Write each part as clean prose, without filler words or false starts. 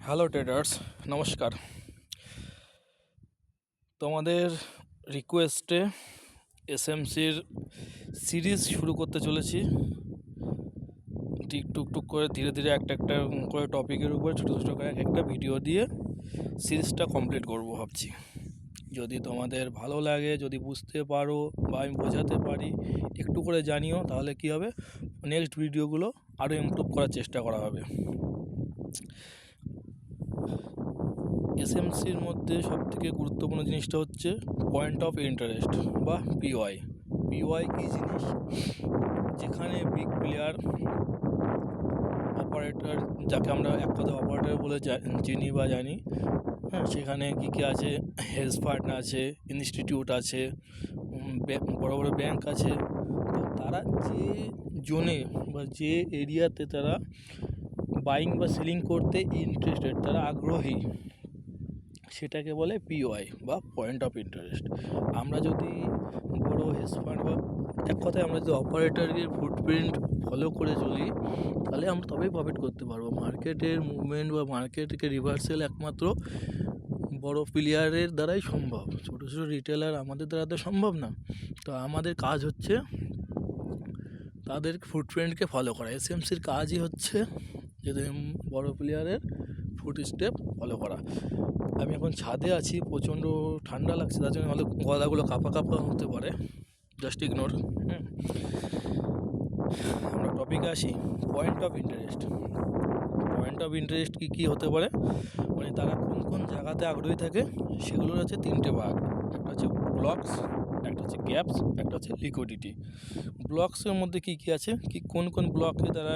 Hello traders, নমস্কার। তোমাদের রিকোয়েস্টে এসএমসির সিরিজ শুরু করতে চলেছি। টুকটুক করে ধীরে ধীরে একটা একটা করে টপিকের উপর ছোটো ছোটো করে একটা ভিডিও দিয়ে সিরিজটা কমপ্লিট করব ভাবছি। যদি তোমাদের ভালো লাগে, যদি বুঝতে পারো বা আমি বোঝাতে পারি, একটু করে জানিও, তাহলে কি হবে, নেক্সট ভিডিওগুলো আরও ইমপ্রুভ করার চেষ্টা করা হবে। এসএমসির মধ্যে সবথেকে গুরুত্বপূর্ণ জিনিসটা হচ্ছে পয়েন্ট অফ ইন্টারেস্ট বা পিওয়াই। পিওয়াই কী জিনিস? যেখানে বিগ প্লেয়ার অপারেটর, যাকে আমরা এক কথা অপারেটর বলে চিনি বা জানি, হ্যাঁ, সেখানে কী কী আছে, হেজ ফান্ড আছে, ইনস্টিটিউট আছে, বড় বড় ব্যাংক আছে। তো তারা যে জোনে বা যে এরিয়াতে তারা বাইং বা সেলিং করতে ইন্টারেস্টেড, তারা আগ্রহী, সেটাকে বলে পিওআই বা পয়েন্ট অফ ইন্টারেস্ট। আমরা যদি বড় হেজ ফান্ড বা এক কথায় আমরা যদি অপারেটরের ফুটপ্রিন্ট ফলো করে চলি, তাহলে আমরা তবেই প্রফিট করতে পারবো। মার্কেটের মুভমেন্ট বা মার্কেটকে রিভার্সাল একমাত্র বড় প্লেয়ারের দ্বারাই সম্ভব। ছোটো ছোটো রিটেলার আমাদের দ্বারা তো সম্ভব না। তো আমাদের কাজ হচ্ছে তাদের ফুটপ্রিন্টকে ফলো করা। এসএমসির কাজই হচ্ছে যদি বড় প্লেয়ারের ফুট স্টেপ ফলো করা। আমি এখন ছাদে আছি, প্রচণ্ড ঠান্ডা লাগছে, তার জন্য হয়তো গলাগুলো কাঁপা কাঁপা হতে পারে, জাস্ট ইগনোর। আমরা টপিকে আসি। Point of interest. Point of interest কী হতে পারে, মানে তারা কোন কোন জায়গাতে আগ্রহী থাকে, সেগুলোর আছে তিনটে ভাগ। একটা হচ্ছে ব্লকস, একটা হচ্ছে গ্যাপস, একটা হচ্ছে লিকুইডিটি। ব্লকসের মধ্যে কী আছে, কোন কোন ব্লকে তারা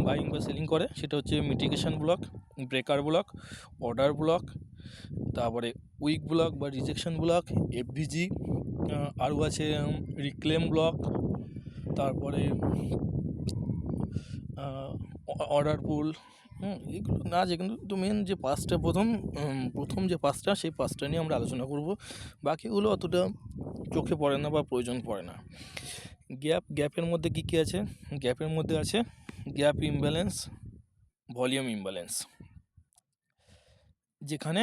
বাইং বা সেলিং করে, সেটা হচ্ছে mitigation block, breaker block, order block, তারপরে উইক ব্লক বা রিজেকশন ব্লক, এফভিজি, আরও আছে রিক্লেম ব্লক, তারপরে অর্ডার পুল। এগুলো না আছে, কিন্তু মেন যে পাঁচটা, প্রথম যে পাঁচটা, সেই পাঁচটা নিয়ে আমরা আলোচনা করব। বাকিগুলো অতটা চোখে পড়ে না বা প্রয়োজন পড়ে না। গ্যাপের মধ্যে কী আছে? গ্যাপের মধ্যে আছে গ্যাপ ইমব্যালেন্স, ভলিউম ইমব্যালেন্স, যেখানে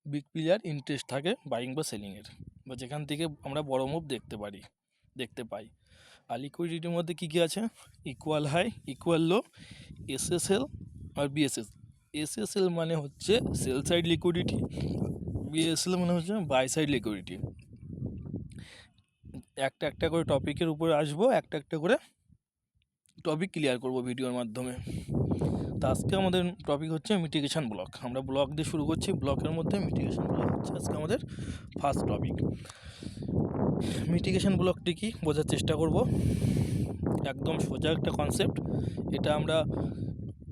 বিগ প্লেয়ার ইন্টারেস্ট থাকে বাইং বা সেলিংয়ের, বা যেখান থেকে আমরা বড় মুভ দেখতে পাই। আর লিকুইডিটির মধ্যে কী আছে? ইকুয়াল হাই, ইকুয়াল লো, এসএসএল আর বিএসএস। এসএসএল মানে হচ্ছে সেল সাইড লিকুইডিটি, বিএসএল মানে হচ্ছে বাই সাইড লিকুইডিটি। একটা একটা করে টপিকের উপরে আসবো, একটা একটা করে টপিক ক্লিয়ার করব ভিডিওর মাধ্যমে। তো আজকে আমাদের টপিক হচ্ছে মিটিগেশন ব্লক। আমরা ব্লক দিয়ে শুরু করছি। ব্লকের মধ্যে মিটিগেশন ব্লক হচ্ছে আজকে আমাদের ফার্স্ট টপিক। মিটিগেশন ব্লকটি কি বোঝার চেষ্টা করব। একদম সোজা একটা কনসেপ্ট। এটা আমরা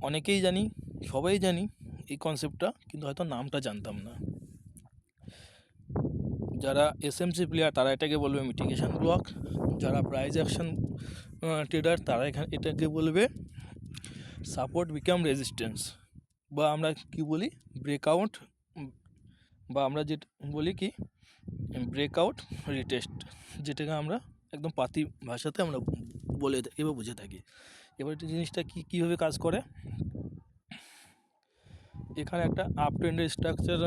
অনেকেই জানি, সবাই জানি এই কনসেপ্টটা, কিন্তু হয়তো নামটা জানতাম না। যারা এসএমসি প্লেয়ার তারা এটাকে বলবে মিটিগেশন ব্লক। যারা প্রাইস অ্যাকশন ট্রেডার তারা এটাকে বলবে সাপোর্ট বিকাম রেজিস্ট্যান্স, বা আমরা কি বলি ব্রেকআউট, বা আমরা যেটা বলি কি ব্রেকআউট রিটেস্ট, যেটাকে আমরা একদম পাতি ভাষাতে আমরা বলে থাকি বা বুঝে থাকি। এবার এই জিনিসটা কীভাবে কাজ করে, এখানে একটা আপ ট্রেন্ডের স্ট্রাকচার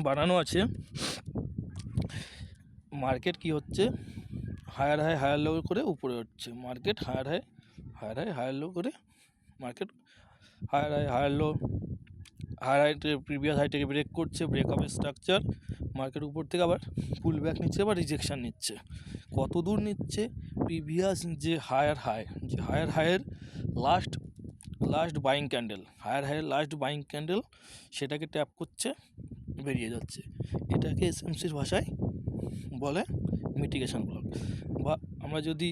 বানানো আছে। মার্কেট কি হচ্ছে, হায়ার হাই হায়ার লো করে উপরে উঠছে। Market higher high higher low করে, market higher high higher low, higher high previous হাইটাকে ব্রেক করছে, ব্রেকআপের স্ট্রাকচার। মার্কেট উপর থেকে আবার পুল ব্যাক নিচ্ছে বা রিজেকশান নিচ্ছে। কত দূর নিচ্ছে? প্রিভিয়াস যে হায়ার হাইয়ের লাস্ট বাইং ক্যান্ডেল, হায়ার হাইয়ের লাস্ট বাইং ক্যান্ডেল, সেটাকে ট্যাপ করছে, বেরিয়ে যাচ্ছে। এটাকে এসএমসির ভাষায় বলে মিটিগেশন ব্লক। বা আমরা যদি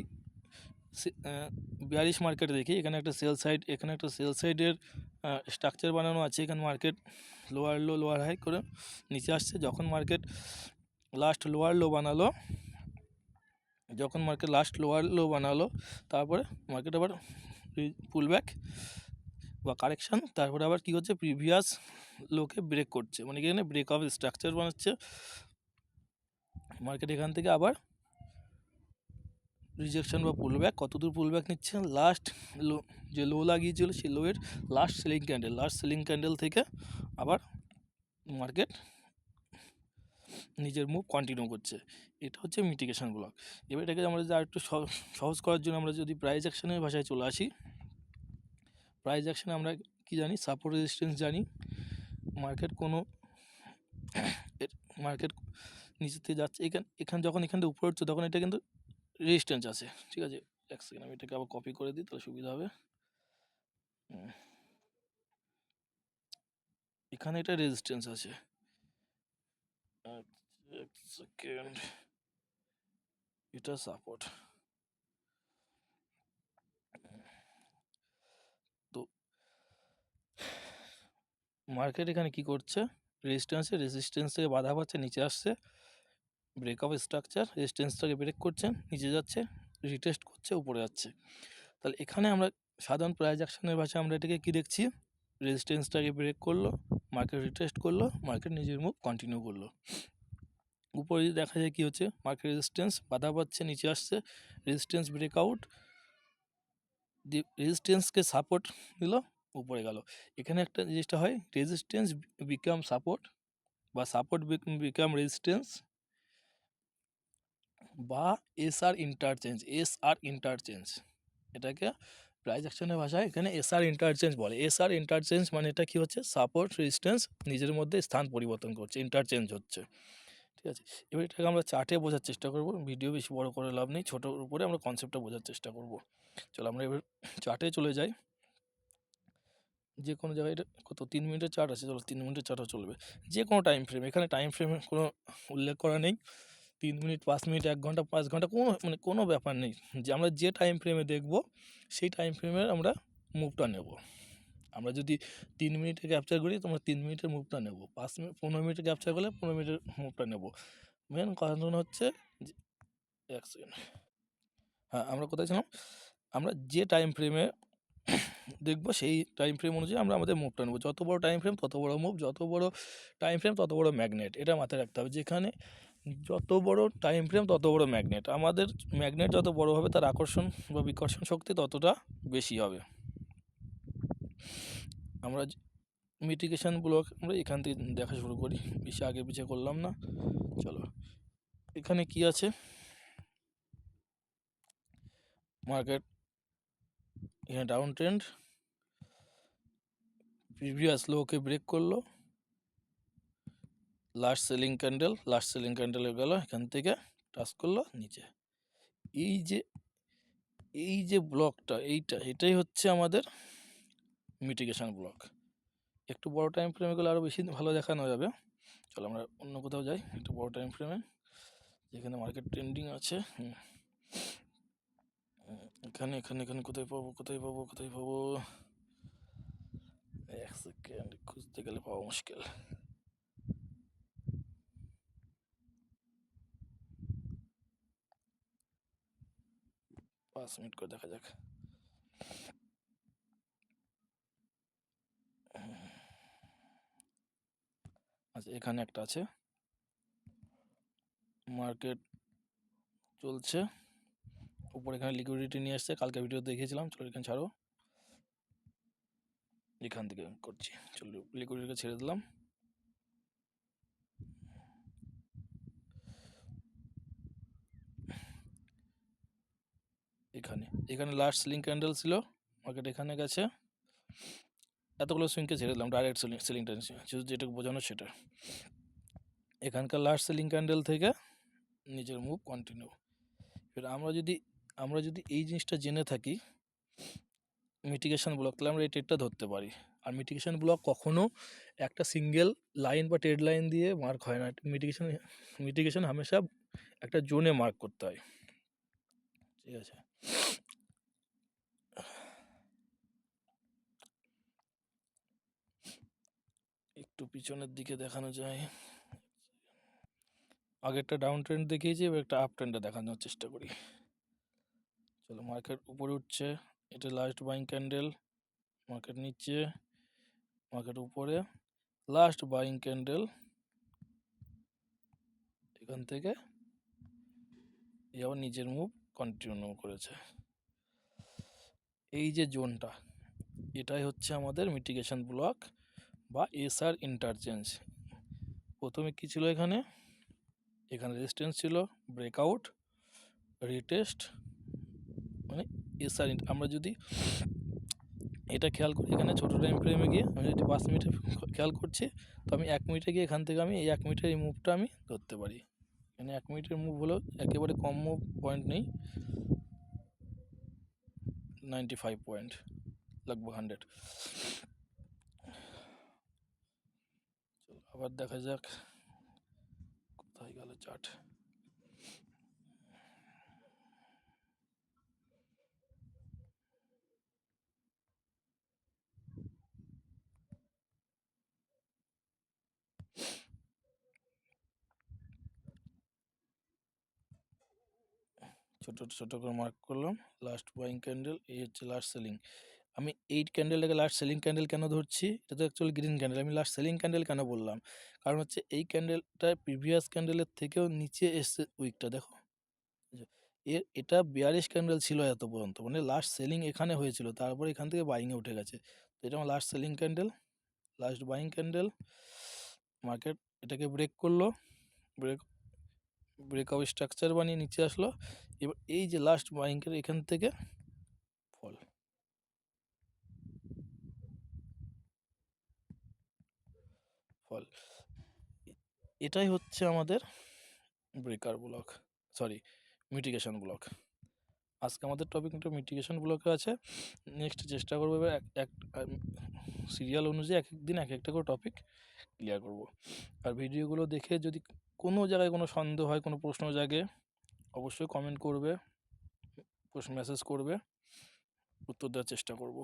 বিয়ারিশ মার্কেট দেখি, এখানে একটা সেল সাইডের স্ট্রাকচার বানানো আছে। এখানে market lower low lower high করে নিচে আসছে। যখন মার্কেট লাস্ট লোয়ার লো বানালো, তারপরে মার্কেট আবার পুল ব্যাক বা কারেকশান, তারপরে আবার কী হচ্ছে, প্রিভিয়াস লোকে ব্রেক করছে, মানে এখানে ব্রেক অফ স্ট্রাকচার বানাচ্ছে। মার্কেট এখান থেকে আবার রিজেকশন বা পুলব্যাক, কতদূর পুলব্যাক নিচ্ছে, লাস্ট লো যে লো লাগিয়েছিল সেই লোয়ের লাস্ট সেলিং ক্যান্ডেল থেকে আবার মার্কেট নিজের মুভ কন্টিনিউ করছে। এটা হচ্ছে মিটিগেশন ব্লক। এবার এটাকে আমরা যদি আরেকটু সহজ করার জন্য আমরা যদি প্রাইস অ্যাকশনের ভাষায় চলে আসি, প্রাইস অ্যাকশনে আমরা কি জানি, সাপোর্ট রেজিস্ট্যান্স জানি। মার্কেট নিচে থেকে যাচ্ছে, যখন এখান থেকে উপরে উঠছে তখন এটা কিন্তু রেজিস্ট্যান্স আছে, ঠিক আছে। এক সেকেন্ড, আমি এটাকে আবার কপি করে দিই, তাহলে সুবিধা হবে। এখানে এটা রেজিস্ট্যান্স আছে, এক সেকেন্ড, এটা সাপোর্ট। তো মার্কেট এখানে কি করছে, রেজিস্ট্যান্স থেকে বাধা পাচ্ছে, নিচে আসছে, ব্রেকআপ স্ট্রাকচার, রেজিস্ট্যান্সটাকে ব্রেক করছে, নিচে যাচ্ছে, রিটেস্ট করছে, উপরে যাচ্ছে। তাহলে এখানে আমরা সাধারণ প্রাইস অ্যাকশনের ভাষায় আমরা এটাকে কি দেখছি, রেজিস্ট্যান্সটাকে ব্রেক করলো, মার্কেট রিটেস্ট করলো, মার্কেট নিজের মুভ কন্টিনিউ করলো। উপরে যদি দেখা যায় কি হচ্ছে, মার্কেট রেজিস্ট্যান্স বাধা পাচ্ছে, নিচে আসছে, রেজিস্ট্যান্স ব্রেকআউট, রেজিস্ট্যান্সকে সাপোর্ট দিল, উপরে গেল। এখানে একটা জিনিসটা হয়, রেজিস্ট্যান্স বিকাম সাপোর্ট বা সাপোর্ট বিকাম রেজিস্ট্যান্স বা এসআর ইন্টারচেঞ্জ, এটাকে প্রাইস অ্যাকশনের ভাষায় এখানে এসআর ইন্টারচেঞ্জ বলে। এসআর ইন্টারচেঞ্জ মানে এটা কি হচ্ছে, সাপোর্ট রেজিস্ট্যান্স নিজের মধ্যে স্থান পরিবর্তন করছে, ইন্টারচেঞ্জ হচ্ছে, ঠিক আছে। এবার এটাকে আমরা চার্টে বোঝার চেষ্টা করব, ভিডিও বেশি বড় করে লাভ নেই, ছোটোর উপরে আমরা কনসেপ্টটা বোঝার চেষ্টা করব। চলো আমরা এবার চার্টে চলে যাই। যে কোনো জায়গায়, এটা কত 3 মিনিটের চার্ট আছে, চলো 3 মিনিটের চার্টও চলবে, যে কোনো টাইম ফ্রেম, এখানে টাইম ফ্রেমের কোনো উল্লেখ করা নেই। 3 মিনিট, 5 মিনিট, 1 ঘন্টা, 5 ঘন্টা, কোনো ব্যাপার নেই, যে আমরা যে টাইম ফ্রেমে দেখব সেই টাইম ফ্রেমের আমরা মুভটা নেব। আমরা যদি 3 মিনিটে ক্যাপচার করি, তোমরা 3 মিনিটের মুভটা নেব, 15 মিনিটে ক্যাপচার করলে 15 মিনিটের মুভটা নেব। মেন কারণ হচ্ছে যে, এক সেকেন্ড, হ্যাঁ আমরা কোথায় ছিলাম, আমরা যে টাইম ফ্রেমে দেখবো সেই টাইম ফ্রেম অনুযায়ী আমরা আমাদের মুভটা নেবো, যত বড় টাইম ফ্রেম তত বড় মুভ, যত বড় টাইম ফ্রেম তত বড় ম্যাগনেট, এটা মাথায় রাখতে হবে। যেখানে যত বড় টাইম ফ্রেম তত বড় ম্যাগনেট, আমাদের ম্যাগনেট যত বড় হবে তার আকর্ষণ বা বিকর্ষণ শক্তি ততটা বেশি হবে। আমরা মিটিগেশন ব্লক আমরা এখান থেকে দেখা শুরু করি, বেশি আগে পিছিয়ে করলাম না। চলো, এখানে কি আছে, মার্কেট এখানে ডাউন ট্রেন্ড, প্রিভিয়াস লোকে ব্রেক করলো, লাস্ট সেলিং ক্যান্ডেলে গেল, এখান থেকে টাচ করলো নিচে। এই যে ব্লকটা, এটাই হচ্ছে আমাদের মিটিগেশন ব্লক। একটু বড় টাইম ফ্রেমে গেলে আরও বেশি ভালো দেখানো যাবে। চলো আমরা অন্য কোথাও যাই, একটু বড় টাইম ফ্রেমে, যেখানে মার্কেট ট্রেন্ডিং আছে। এখানে এখানে এখানে কোথায় পাবো, এক সেকেন্ড, খুঁজতে গেলে পাওয়া মুশকিল। পাঁচ মিনিট করে দেখা যাক। আচ্ছা, এখানে একটা আছে, মার্কেট চলছে উপরে, এখানে লিকুইডিটি নিয়ে আসছে, কালকে ভিডিও দেখিয়েছিলাম। চলো এখানে ছাড়ো, এখান থেকে করছি, চলো লিকুইডিটিকে ছেড়ে দিলাম। এখানে লাস্ট সেলিং ক্যান্ডেল ছিল, মার্কেট এখানে গেছে, এতগুলো সুইংকে ছেড়ে দিলাম, ডাইরেক্ট সেলিং ক্যান্ডেল, যেটা বোঝানো সেটা। এখানকার লাস্ট সেলিং ক্যান্ডেল থেকে নিজের মুভ কন্টিনিউ। এবার আমরা যদি এই জিনিসটা জেনে থাকি, মিটিগেশন ব্লক, তাহলে আমরা এই ট্রেডটা ধরতে পারি। আর মিটিগেশন ব্লক কখনো একটা সিঙ্গেল লাইন বা ট্রেড লাইন দিয়ে মার্ক হয় না, মিটিগেশন হামেশা একটা জোনে মার্ক করতে হয়, ঠিক আছে। একটু পিছনের দিকে দেখানো যায়, আগেরটা ডাউন ট্রেন্ড দেখিয়েছি, এবার একটা আপ ট্রেন্ডে দেখানোর চেষ্টা করি। চলো, মার্কেট উপরে উঠছে, এটা লাস্ট বাইং ক্যান্ডেল, মার্কেট নিচে, মার্কেট উপরে, লাস্ট বাইং ক্যান্ডেল, এখান থেকে আবার নিজের মুভ কন্টিনিউ করেছে। এই যে জোনটা, এটাই হচ্ছে আমাদের মিটিগেশন ব্লক বা এসআর ইন্টারচেঞ্জ। প্রথমে কি ছিল, এখানে রেজিস্ট্যান্স ছিল, ব্রেকআউট, রিটেস্ট, মানে এসআর। আমরা যদি এটা খেয়াল করি, এখানে ছোটো টাইম ফ্রেমে গিয়ে আমি যদি 5 মিনিটে খেয়াল করছি, তো আমি 1 মিনিটে গিয়ে এখান থেকে আমি এই 1 মিনিটের এই মুভটা আমি ধরতে পারি। এখানে 1 মিনিটের মুভ হলো, একেবারে কম মুভ পয়েন্ট নেই, 95 পয়েন্ট, লাগবে 100। আবার দেখা যাক কোথায় গেল চার্ট। ছোটো ছোটো করে মার্ক করলাম, লাস্ট বাইং ক্যান্ডেল, এই হচ্ছে লাস্ট সেলিং। আমি এই ক্যান্ডেলটাকে লাস্ট সেলিং ক্যান্ডেল কেন ধরছি, এটা তো অ্যাকচুয়ালি গ্রিন ক্যান্ডেল, আমি লাস্ট সেলিং ক্যান্ডেল কেন বললাম, কারণ হচ্ছে এই ক্যান্ডেলটা প্রিভিয়াস ক্যান্ডেলের থেকেও নিচে এসছে উইকটা, দেখো এটা বিয়ারিশ ক্যান্ডেল ছিল এত পর্যন্ত, মানে লাস্ট সেলিং এখানে হয়েছিল, তারপর এখান থেকে বাইংয়ে উঠে গেছে। তো এটা আমার last selling candle, last buying candle. Market এটাকে ব্রেক করলো, ব্রেকআউট স্ট্রাকচার বানিয়ে নিচে আসলো। এবার এই যে লাস্ট বাইং ক্যান্ডেল, এখান থেকে ফল, এটাই হচ্ছে আমাদের breaker block, sorry mitigation block. আজকে আমাদের টপিকটা মিটিগেশন ব্লকে আছে। নেক্সট চেষ্টা করবো এবার এক সিরিয়াল অনুযায়ী এক একদিন এক একটা করে টপিক ক্লিয়ার করব। আর ভিডিওগুলো দেখে যদি কোনো জায়গায় কোনো সন্দেহ হয়, কোনো প্রশ্ন জাগে, অবশ্যই কমেন্ট করবে, মেসেজ করবে, উত্তর দেওয়ার চেষ্টা করব।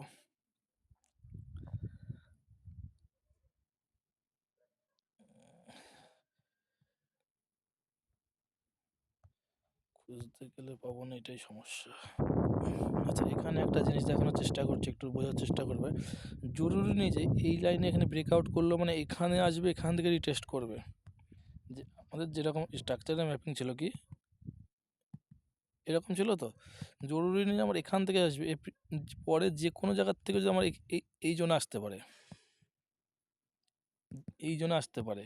খুঁজতে গেলে পাবো না, এটাই সমস্যা। আচ্ছা, এখানে একটা জিনিস দেখানোর চেষ্টা করছি, একটু বোঝার চেষ্টা করবে। জরুরি নেই যে এই লাইনে এখানে ব্রেকআউট করলো মানে এখানে আসবে, এখান থেকে রিটেস্ট করবে। যে আমাদের যেরকম স্ট্রাকচারের ম্যাপিং ছিল, কি এরকম ছিল, তো জরুরি নেই আমার এখান থেকে আসবে, পরে যে কোনো জায়গার থেকে যদি আমার এই জন্য আসতে পারে, এই জন্য আসতে পারে,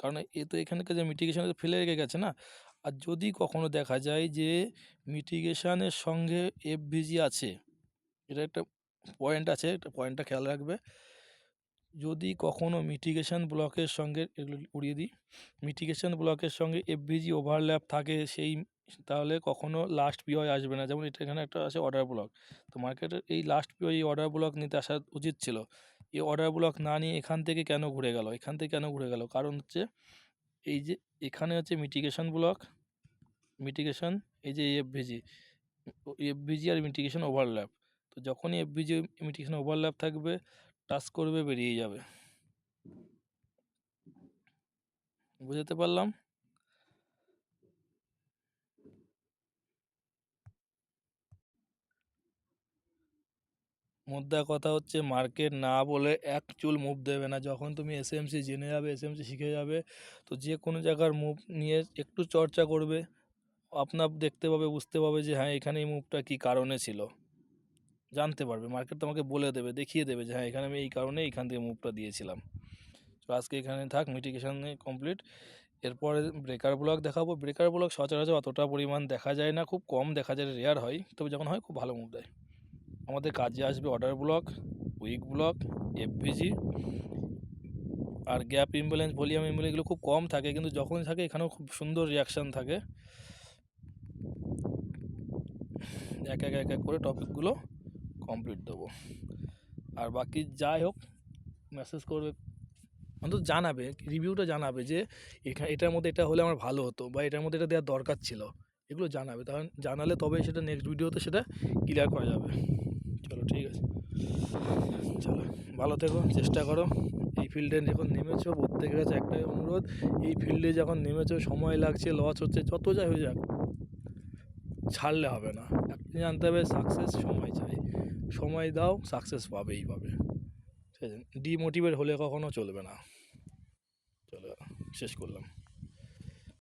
কারণ এ তো এখানকার যে মিটিগেশনে ফেলে রেখে গেছে না। আর যদি কখনো দেখা যায় যে মিটিগেশনের সঙ্গে এফভিজি আছে, এটা একটা পয়েন্ট আছে, একটা পয়েন্টটা খেয়াল রাখবে। যদি কখনো মিটিগেশন ব্লকের সঙ্গে, এগুলো উড়িয়ে দিই, মিটিগেশন ব্লকের সঙ্গে এফভিজি ওভারল্যাপ থাকে, সেই তাহলে কখনো লাস্ট পিওই আসবে না। যেমন এটা এখানে একটা আছে অর্ডার ব্লক, তো মার্কেটের এই লাস্ট পিওই এই অর্ডার ব্লক নিতে আসা উচিত ছিল। এই অর্ডার ব্লক না নিয়ে এখান থেকে কেন ঘুরে গেল, এখান থেকে কেন ঘুরে গেল, কারণ হচ্ছে এই যে এখানে হচ্ছে মিটিগেশন ব্লক, মিটিগেশন, এই যে এফভিজি, এফভিজি আর মিটিগেশন ওভারল্যাপ। তো যখনই এফভিজি মিটিগেশন ওভারল্যাপ থাকবে, টাচ করবে, বেরিয়ে যাবে। বুঝতে পারলাম। মুদ্রা কথা হচ্ছে মার্কেট না বলে এক চুল মুভ দেবে না। যখন তুমি এসএমসি জেনে যাবে, এসএমসি শিখে যাবে, তো যে কোনো জায়গার মুভ নিয়ে একটু চর্চা করবে, আপনার দেখতে পাবে, বুঝতে পাবে যে হ্যাঁ এখানে এই মুভটা কী কারণে ছিল, জানতে পারবে। মার্কেট তোমাকে বলে দেবে, দেখিয়ে দেবে যে হ্যাঁ এখানে আমি এই কারণে এইখান থেকে মুভটা দিয়েছিলাম। তো আজকে এখানে থাক, মিটিগেশনে কমপ্লিট। এরপরে ব্রেকার ব্লক দেখাবো। ব্রেকার ব্লক সচরাচর অতটা পরিমাণ দেখা যায় না, খুব কম দেখা যায়, রেয়ার হয়, তবে যখন হয় খুব ভালো মুভ দেয়। আমাদের কাজে আসবে order block, weak block, FVG আর গ্যাপ ইমব্যালেন্স, ভলিউম ইমব্যালেন্স, এগুলো খুব কম থাকে, কিন্তু যখনই থাকে এখানেও খুব সুন্দর রিয়াকশান থাকে। এক এক এক এক করে টপিকগুলো কমপ্লিট দেবো। আর বাকি যাই হোক, মেসেজ করবে, অন্তত জানাবে, রিভিউটা জানাবে যে এটার মধ্যে এটা হলে আমার ভালো হতো, বা এটার মধ্যে এটা দেওয়ার দরকার ছিল, এগুলো জানাবে। তখন জানালে তবে সেটা নেক্সট ভিডিওতে সেটা ক্লিয়ার করা যাবে। চলো ঠিক আছে, চলো ভালো থেকো, চেষ্টা করো। এই ফিল্ডে যখন নেমেছো, প্রত্যেকের কাছে একটাই অনুরোধ, এই ফিল্ডে যখন নেমেছো, সময় লাগছে, লস হচ্ছে, যত যাই হয়ে যাক, ছাড়লে হবে না। আপনি জানতে হবে সাকসেস সময় চাই, সময় দাও, সাকসেস পাবেই পাবে, ঠিক আছে। ডিমোটিভেট হলে কখনো চলবে না। চলো শেষ করলাম।